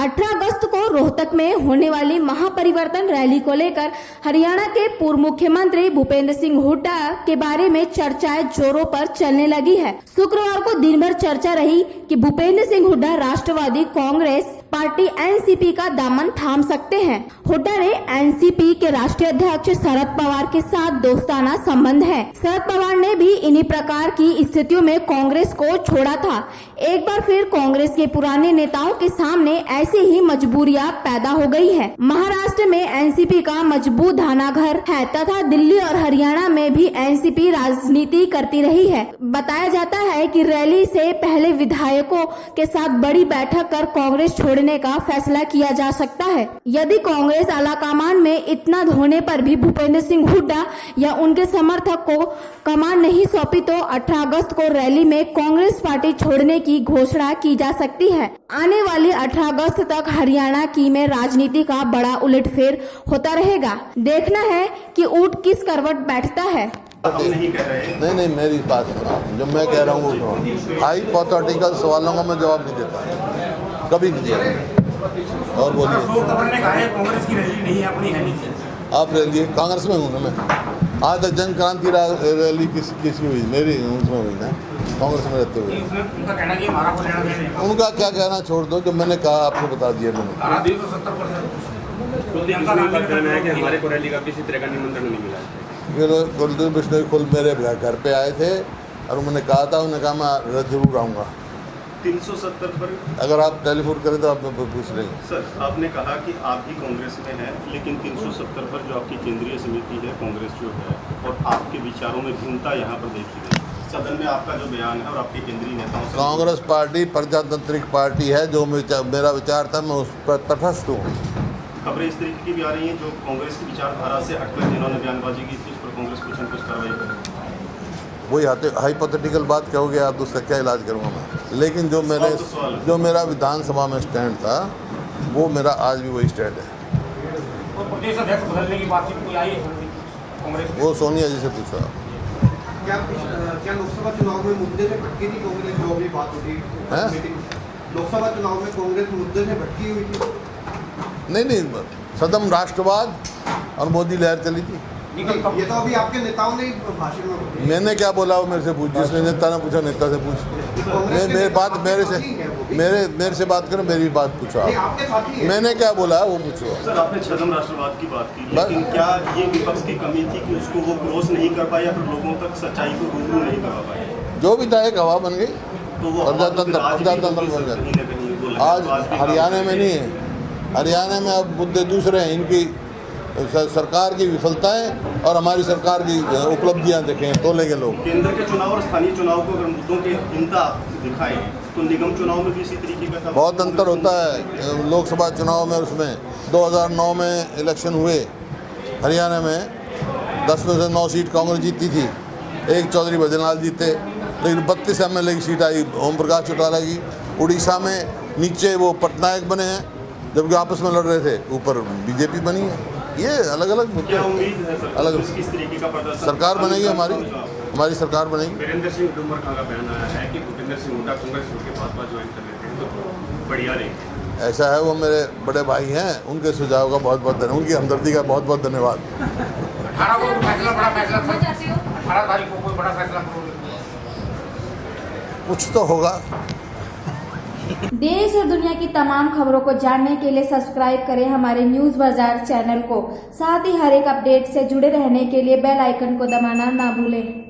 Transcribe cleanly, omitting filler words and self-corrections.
18 अगस्त को रोहतक में होने वाली महापरिवर्तन रैली को लेकर हरियाणा के पूर्व मुख्यमंत्री भूपेंद्र सिंह हुड्डा के बारे में चर्चाएं जोरों पर चलने लगी है। शुक्रवार को दिन भर चर्चा रही कि भूपेंद्र सिंह हुड्डा राष्ट्रवादी कांग्रेस पार्टी एनसीपी का दामन थाम सकते हैं। हुड्डा ने एनसीपी के राष्ट्रीय अध्यक्ष शरद पवार के साथ दोस्ताना संबंध है। शरद पवार ने भी इन्हीं प्रकार की स्थितियों में कांग्रेस को छोड़ा था। एक बार फिर कांग्रेस के पुराने नेताओं के सामने ऐसी ही मजबूरियां पैदा हो गई है। महाराष्ट्र में एनसीपी का मजबूत धानाघर है तथा दिल्ली और हरियाणा में भी एनसीपी राजनीति करती रही है। बताया जाता है कि रैली से पहले विधायकों के साथ बड़ी बैठक कर कांग्रेस छोड़ने का फैसला किया जा सकता है। यदि कांग्रेस आलाकमान में इतना होने पर भी भूपेंद्र सिंह हुड्डा या उनके समर्थक को कमान नहीं सौंपी तो 18 अगस्त को रैली में कांग्रेस पार्टी छोड़ने की घोषणा की जा सकती है। आने वाली 18 अगस्त तक हरियाणा की में राजनीति का बड़ा उलटफेर होता रहेगा। देखना है कि ऊंट किस करवट बैठता है। नहीं, मेरी बात सुनो। जो मैं कह रहा हूँ वो हाइपोथेटिकल सवालों का मैं जवाब नहीं देता, कभी नहीं दिया। और बोलिए। कांग्रेस की रैली नहीं है, अपनी है। आप रैली कांग्रेस में हूँ ना मैं। आज तक जन क्रांति रैली किसकी हुई? मेरी उसमें हुई ना, कांग्रेस में रहते हुए। उनका क्या कहना छोड़ दो, जो मैंने कहा आपको बता दिया मैंने। हमारे को रैली का किसी तरह का निमंत्रण नहीं मिला। कुलदीप बिश्नोई खुद मेरे घर पे आए थे और उन्होंने कहा था, उन्होंने कहा मैं जरूर आऊँगा। 370 पर अगर आप टेलीफोन करें तो आप पूछ लेंगे। सर, आपने कहा कि आप भी कांग्रेस में हैं, लेकिन 370 पर जो आपकी केंद्रीय समिति है कांग्रेस जो है, और आपके विचारों में भिन्नता यहाँ पर देखी गई। सदन में आपका जो बयान है और आपके केंद्रीय नेताओं से कांग्रेस पार्टी प्रजातांत्रिक पार्टी है। जो मेरा विचार था मैं उस पर तटस्थ हूँ। खबरें इस तरीके की भी आ रही हैं जो कांग्रेस की विचारधारा से हटकर जिन्होंने बयानबाजी की थी उस पर कांग्रेस कुछ न कुछ कार्रवाई करे। वही हाइपोथेटिकल बात कहोगे आप, उसका क्या इलाज करूँगा मैं। लेकिन जो मेरा विधानसभा में स्टैंड था वो मेरा आज भी वही स्टैंड है। प्रदेश अध्यक्ष बदलने की बातचीत कोई आई है कांग्रेस? वो सोनिया जी से पूछा। क्या लोकसभा चुनाव में मुद्दे से भटकी थी कांग्रेस? जो भी बात होती है लोकसभा चुनाव में कांग्रेस मुद्दे से भटकी हुई थी? नहीं, सदम राष्ट्रवाद और मोदी लहर चली थी। ये तो अभी आपके नेताओं ने भाषण में मैंने क्या बोला वो मेरे से पूछ। जिसने नेता ने पूछा नेता से पूछ। मेरे से बात करो, मेरी बात पूछो आप। मैंने क्या बोला वो पूछो। सर, आपने छदम राष्ट्रवाद की बात की, लेकिन क्या ये विपक्ष की कमी थी कि उसको वो क्रॉस नहीं कर पाया, फिर लोगों तक सच्चाई को रूबरू नहीं करवा पाया? जो भी था एक हवा बन गई, तो वो प्रजातंत्र बन गया। आज हरियाणा में नहीं है, हरियाणा में अब मुद्दे दूसरे हैं। इनकी सरकार की विफलताएं और हमारी सरकार की उपलब्धियां देखें तो लेंगे लोग। केंद्र के चुनाव और स्थानीय चुनाव को अगर मुद्दों की भिन्नता दिखाएं तो निगम चुनाव में भी इसी तरीके का बहुत अंतर होता है। लोकसभा चुनाव में उसमें 2009 में इलेक्शन हुए हरियाणा में, 10 में से 9 सीट कांग्रेस जीती थी। एक चौधरी भजनलाल जीते, लेकिन 32 MLA की सीट आई ओम प्रकाश चौटाला की। उड़ीसा में नीचे वो पटनायक बने हैं, जबकि आपस में लड़ रहे थे, ऊपर बीजेपी बनी है। ये अलग अलग क्या उम्मीद है सर? अलग किस तरीके का प्रदर्शन सरकार बनेगी, हमारी सरकार बनेगी। वीरेंद्र सिंह डूमर का बयान आया है कि भूपेंद्र सिंह हुड्डा कांग्रेस छोड़ के भाजपा ज्वाइन कर लेते हैं तो बढ़िया रहेगी। ऐसा है, वो मेरे बड़े भाई हैं, उनके सुझाव का बहुत बहुत धन्यवाद, उनकी हमदर्दी का बहुत बहुत धन्यवाद। 18 को बड़ा फैसला 18 तारीख को कोई बड़ा फैसला कुछ तो होगा। देश और दुनिया की तमाम खबरों को जानने के लिए सब्सक्राइब करें हमारे न्यूज बाजार चैनल को। साथ ही हर एक अपडेट से जुड़े रहने के लिए बेल आइकन को दबाना ना भूलें।